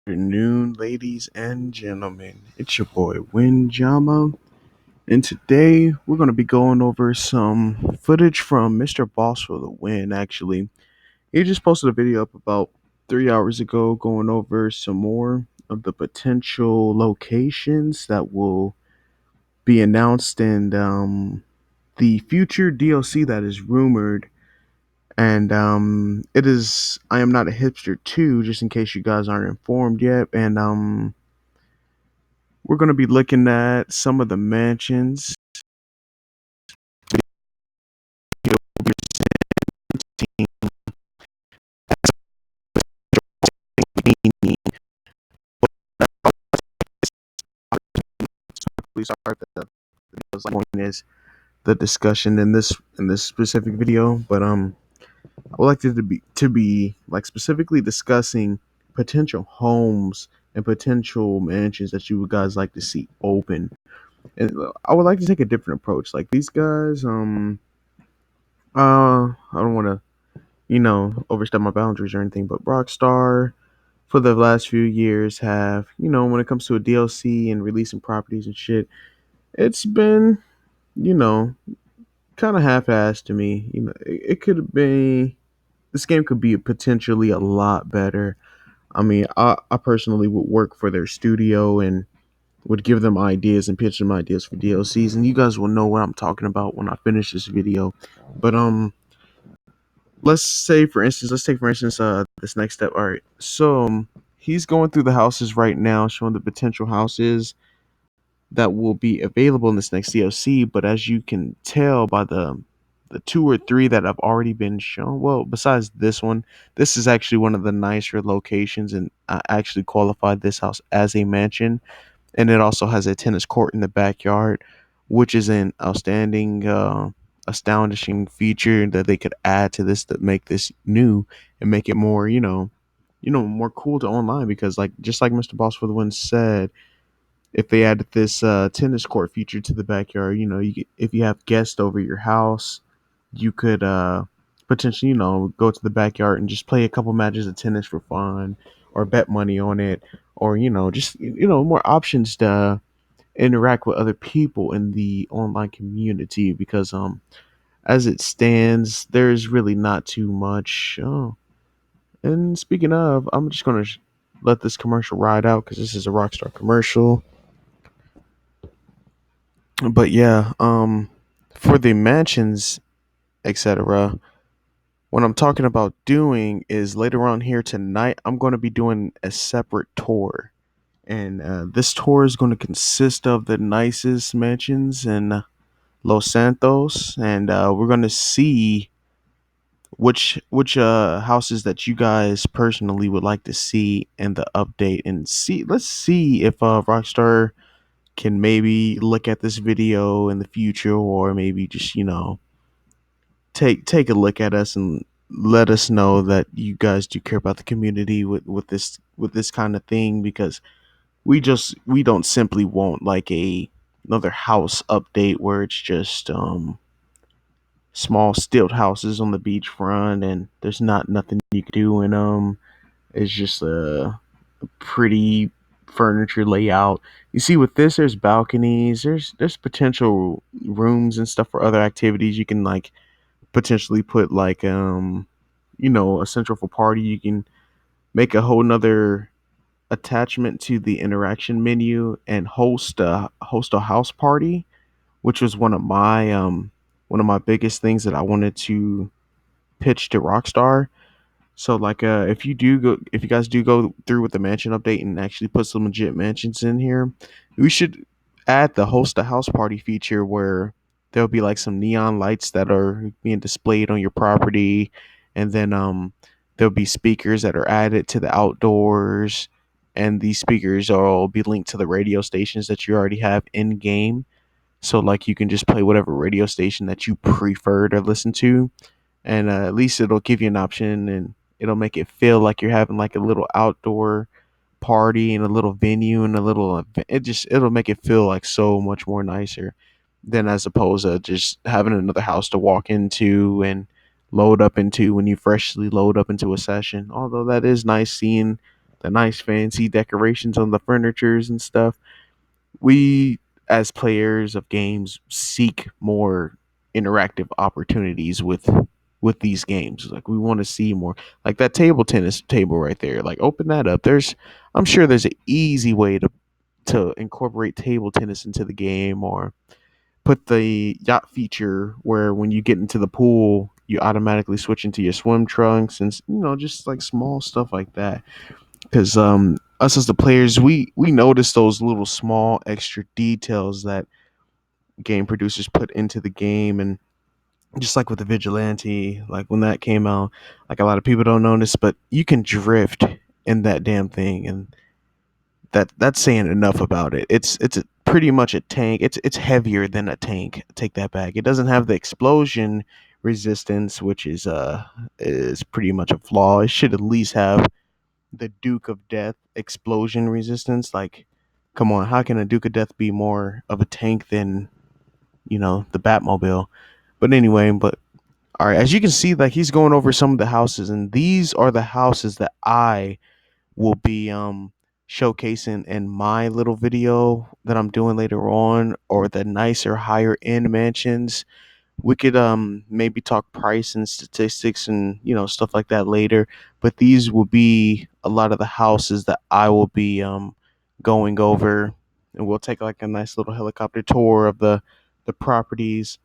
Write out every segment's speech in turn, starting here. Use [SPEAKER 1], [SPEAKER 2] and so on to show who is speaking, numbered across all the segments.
[SPEAKER 1] Afternoon, ladies and gentlemen. It's your boy Windjama, and today we're going to be going over some footage from Mr. Boss for the Win. Actually, he just posted a video up about 3 hours ago going over some more of the potential locations that will be announced in the future DLC that is rumored. And it is. I am not a hipster too, just in case you guys aren't informed yet. And we're going to be looking at some of the mansions. Please, sorry, the point is the discussion in this specific video, but I would like it to be like specifically discussing potential homes and potential mansions that you would guys like to see open. And I would like to take a different approach. Like these guys, I don't want to overstep my boundaries or anything, but Rockstar for the last few years have, when it comes to a DLC and releasing properties and shit, it's been, you know, kind of half-assed to me. It could be this game could be potentially a lot better. I mean, I personally would work for their studio and would give them ideas and pitch them ideas for DLCs, and you guys will know what I'm talking about when I finish this video. But let's take for instance this next step. All right, so he's going through the houses right now, showing the potential houses that will be available in this next DLC. But as you can tell by the two or three that have already been shown, well, besides this one, this is actually one of the nicer locations, and I actually qualified this house as a mansion, and it also has a tennis court in the backyard, which is an outstanding, astonishing feature that they could add to this to make this new and make it more, more cool to online. Because like just like Mr. Boss for the Win said, if they added this tennis court feature to the backyard, if you have guests over your house, you could potentially, go to the backyard and just play a couple matches of tennis for fun, or bet money on it, or just more options to interact with other people in the online community. Because as it stands, there's really not too much. Oh, and speaking of, I'm just gonna let this commercial ride out because this is a Rockstar commercial. But yeah, for the mansions, etc. What I'm talking about doing is later on here tonight, I'm going to be doing a separate tour, and this tour is going to consist of the nicest mansions in Los Santos, and we're going to see which houses that you guys personally would like to see in the update, and see let's see if Rockstar can maybe look at this video in the future, or maybe just take a look at us and let us know that you guys do care about the community with this kind of thing. Because we don't simply want like another house update where it's just small stilt houses on the beachfront and there's not nothing you can do in them. It's just a pretty furniture layout. You see, with this, there's balconies. There's potential rooms and stuff for other activities. You can like potentially put like a central for party. You can make a whole nother attachment to the interaction menu and host a house party, which was one of my biggest things that I wanted to pitch to Rockstar. So like if you guys do go through with the mansion update and actually put some legit mansions in here, we should add the host a house party feature where there'll be like some neon lights that are being displayed on your property, and then there'll be speakers that are added to the outdoors, and these speakers are all be linked to the radio stations that you already have in game. So like you can just play whatever radio station that you prefer to listen to, and at least it'll give you an option, and it'll make it feel like you're having like a little outdoor party and a little venue and a little it'll make it feel like so much more nicer than as opposed to just having another house to walk into and load up into when you freshly load up into a session. Although that is nice seeing the nice fancy decorations on the furnitures and stuff. We, as players of games, seek more interactive opportunities with these games. Like we want to see more, like that table tennis table right there. Like open that up. I'm sure there's an easy way to incorporate table tennis into the game, or put the yacht feature where when you get into the pool you automatically switch into your swim trunks, and just like small stuff like that. Because us as the players, we notice those little small extra details that game producers put into the game. And just like with the vigilante, like when that came out, like a lot of people don't notice, but you can drift in that damn thing, and that's saying enough about it. Pretty much a tank. It's heavier than a tank. Take that back. It doesn't have the explosion resistance, which is pretty much a flaw. It should at least have the Duke of Death explosion resistance. Like, come on, how can a Duke of Death be more of a tank than the Batmobile? But anyway, all right, as you can see, like he's going over some of the houses, and these are the houses that I will be showcasing in my little video that I'm doing later on, or the nicer higher end mansions. We could maybe talk price and statistics and stuff like that later, but these will be a lot of the houses that I will be going over, and we'll take like a nice little helicopter tour of the properties.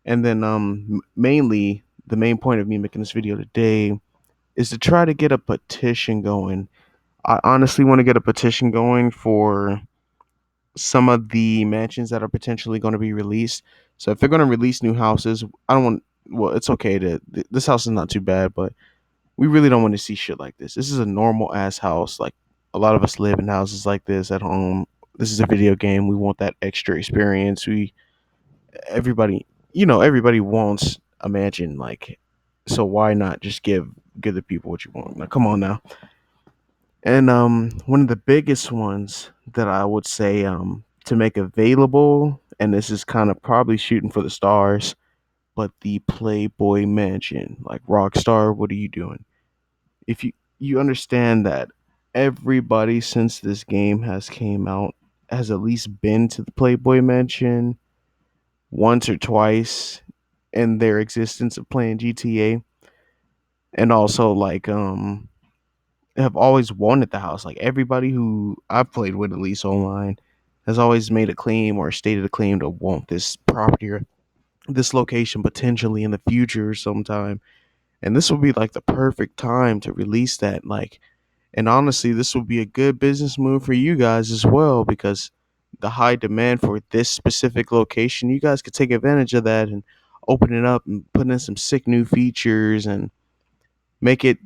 [SPEAKER 1] And then mainly the main point of me making this video today is to try to get a petition going. I honestly want to get a petition going for some of the mansions that are potentially going to be released. So if they're going to release new houses, I don't want. Well, it's okay this house is not too bad, but we really don't want to see shit like this. This is a normal ass house. Like a lot of us live in houses like this at home. This is a video game. We want that extra experience. Everybody, everybody wants a mansion. Like, so why not just give the people what you want? Now, come on now. And one of the biggest ones that I would say to make available, and this is kind of probably shooting for the stars, but the Playboy Mansion, like Rockstar, what are you doing? If you understand that everybody since this game has came out has at least been to the Playboy Mansion once or twice in their existence of playing GTA, and also like have always wanted the house. Like everybody who I've played with, at least online, has always made a claim or stated a claim to want this property or this location potentially in the future sometime. And this will be like the perfect time to release that. Like, and honestly, this will be a good business move for you guys as well, because the high demand for this specific location, you guys could take advantage of that and open it up and put in some sick new features and make it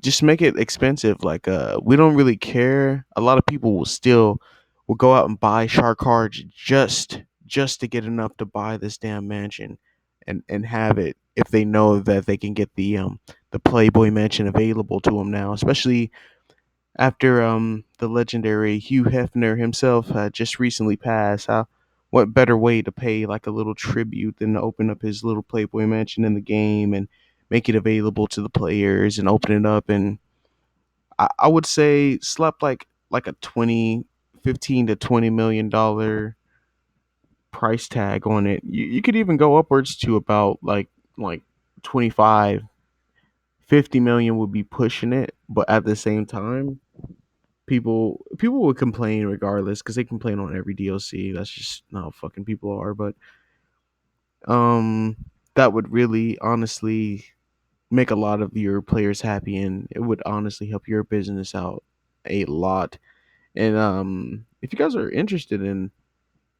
[SPEAKER 1] expensive. Like we don't really care. A lot of people will go out and buy shark cards just to get enough to buy this damn mansion and have it if they know that they can get the Playboy mansion available to them now, especially after the legendary Hugh Hefner himself just recently passed. How What better way to pay like a little tribute than to open up his little Playboy mansion in the game and make it available to the players and open it up. And I would say slap like a 15 to $20 million price tag on it. You could even go upwards to about like 25, 50 million would be pushing it, but at the same time people would complain regardless, because they complain on every DLC. That's just how fucking people are. But um that would really honestly make a lot of your players happy, and it would honestly help your business out a lot. And if you guys are interested in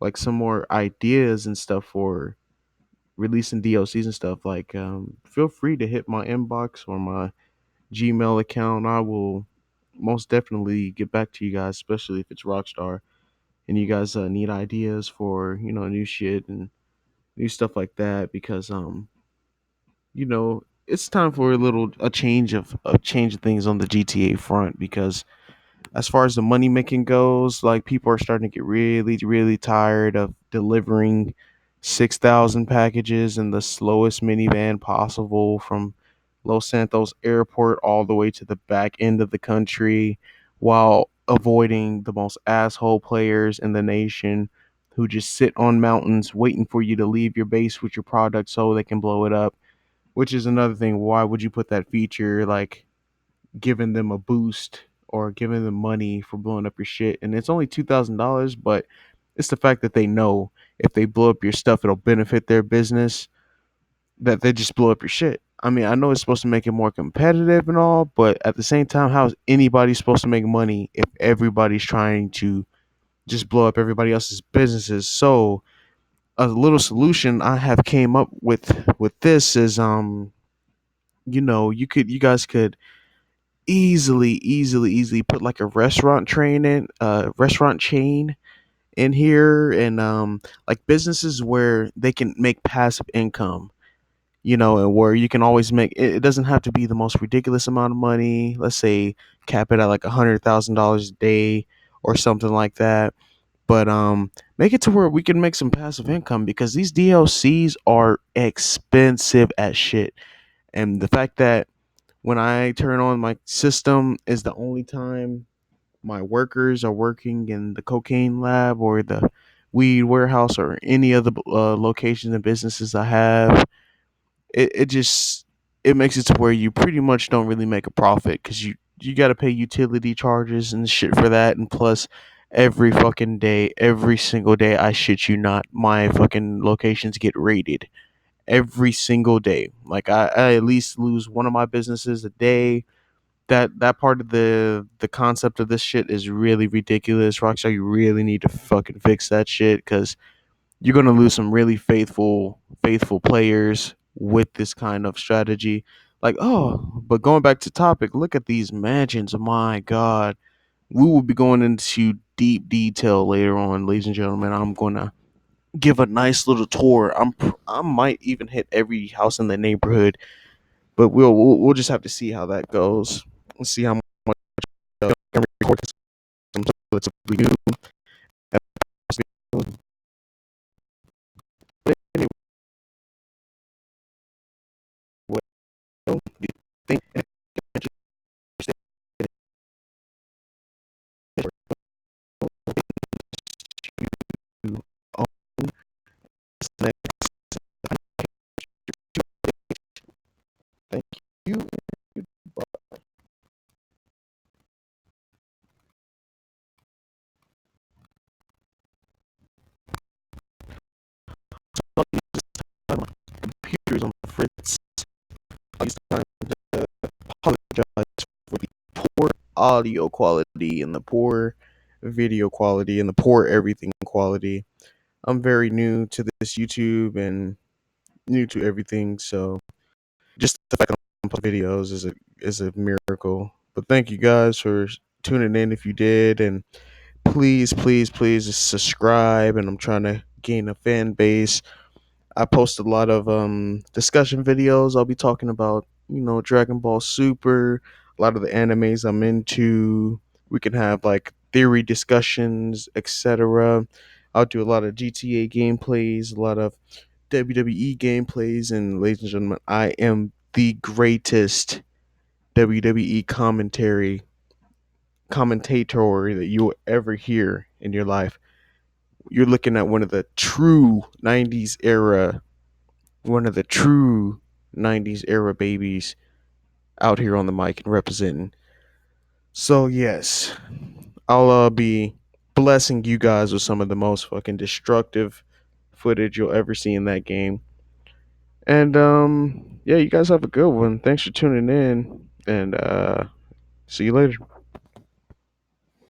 [SPEAKER 1] like some more ideas and stuff for releasing DLCs and stuff, like feel free to hit my inbox or my Gmail account. I will most definitely get back to you guys, especially if it's Rockstar and you guys need ideas for new shit and new stuff like that. Because it's time for a change of change of things on the GTA front. Because as far as the money making goes, like people are starting to get really, really tired of delivering 6,000 packages in the slowest minivan possible from Los Santos Airport all the way to the back end of the country, while avoiding the most asshole players in the nation who just sit on mountains waiting for you to leave your base with your product so they can blow it up. Which is another thing. Why would you put that feature like giving them a boost or giving them money for blowing up your shit? And it's only $2,000, but it's the fact that they know if they blow up your stuff, it'll benefit their business. That they just blow up your shit. I mean, I know it's supposed to make it more competitive and all, but at the same time, how is anybody supposed to make money if everybody's trying to just blow up everybody else's businesses? So a little solution I have came up with this is you guys could easily put like a restaurant chain in here, and like businesses where they can make passive income, and where you can always make it. It doesn't have to be the most ridiculous amount of money. Let's say cap it at like $100,000 a day or something like that. But make it to where we can make some passive income because these DLCs are expensive as shit. And the fact that when I turn on my system is the only time my workers are working in the cocaine lab or the weed warehouse or any other locations and businesses I have, it just it makes it to where you pretty much don't really make a profit because you got to pay utility charges and shit for that, and plus every fucking day, every single day, I shit you not, my fucking locations get raided every single day. Like I at least lose one of my businesses a day. That part of the concept of this shit is really ridiculous. Rockstar, you really need to fucking fix that shit because you're gonna lose some really faithful players with this kind of strategy. Like, oh, but going back to topic, look at these mansions. My God, we will be going into deep detail later on, ladies and gentlemen. I'm gonna give a nice little tour. I might even hit every house in the neighborhood, but we'll just have to see how that goes. Let's see how much I can record this. So it's a new episode. But anyway, do you think you own this next? Thank you. My computer's on the fritz. It's time to apologize for the poor audio quality and the poor video quality and the poor everything quality. I'm very new to this YouTube and new to everything, so just the fact that I'm posting videos is a miracle. But thank you guys for tuning in if you did, and please subscribe. And I'm trying to gain a fan base. I post a lot of discussion videos. I'll be talking about Dragon Ball Super, a lot of the animes I'm into. We can have like theory discussions, etc. I'll do a lot of GTA gameplays, a lot of WWE gameplays, and ladies and gentlemen, I am the greatest WWE commentator that you will ever hear in your life. You're looking at one of the true 90s era babies out here on the mic and representing. So yes, I'll be blessing you guys with some of the most fucking destructive footage you'll ever see in that game. And yeah, you guys have a good one. Thanks for tuning in, and see you later.